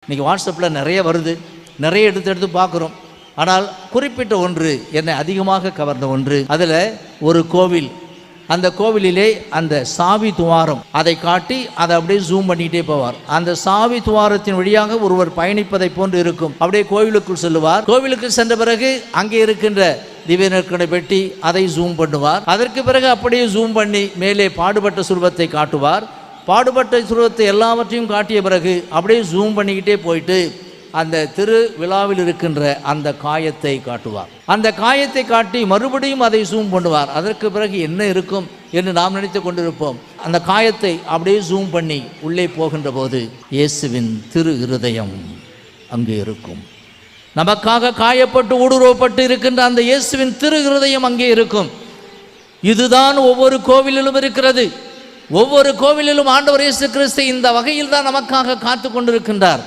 இன்றைக்கி வாட்ஸ்அப்பில் நிறைய வருது, நிறைய எடுத்து பார்க்குறோம். ஆனால் குறிப்பிட்ட ஒன்று என்னை அதிகமாக கவர்ந்த ஒன்று, அதில் ஒரு கோவில், அந்த கோவிலிலே அந்த சாவி துவாரம் அதை காட்டி அதை அப்படியே ஜூம் பண்ணிகிட்டே போவார். அந்த சாவி துவாரத்தின் வழியாக ஒருவர் பயணிப்பதை போன்று இருக்கும். அப்படியே கோவிலுக்குள் செல்லுவார். கோவிலுக்கு சென்ற பிறகு அங்கே இருக்கின்ற திவ்யநற்கடை பெட்டி அதை ஜூம் பண்ணுவார். அதற்கு பிறகு அப்படியே ஜூம் பண்ணி மேலே பாடுபட்ட சுருவத்தை காட்டுவார். பாடுபட்ட சுருவத்தை எல்லாவற்றையும் காட்டிய பிறகு அப்படியே ஜூம் பண்ணிக்கிட்டே போயிட்டு அந்த திரு விழாவில் இருக்கின்ற அந்த காயத்தை காட்டுவார். அந்த காயத்தை காட்டி மறுபடியும் அதை ஜூம் பண்ணுவார். அதற்கு பிறகு என்ன இருக்கும் என்று நாம் நினைத்து கொண்டிருப்போம். அந்த காயத்தை அப்படியே ஜூம் பண்ணி உள்ளே போகின்ற போது இயேசுவின் திரு இருதயம் அங்கே இருக்கும். நமக்காக காயப்பட்டு ஊடுருவப்பட்டு இருக்கின்ற அந்த இயேசுவின் திரு இருதயம் அங்கே இருக்கும். இதுதான் ஒவ்வொரு கோவிலிலும் இருக்கிறது. ஒவ்வொரு கோவிலிலும் ஆண்டவர் இயேசு கிறிஸ்து இந்த வகையில் தான் நமக்காக காத்து கொண்டிருக்கின்றார்.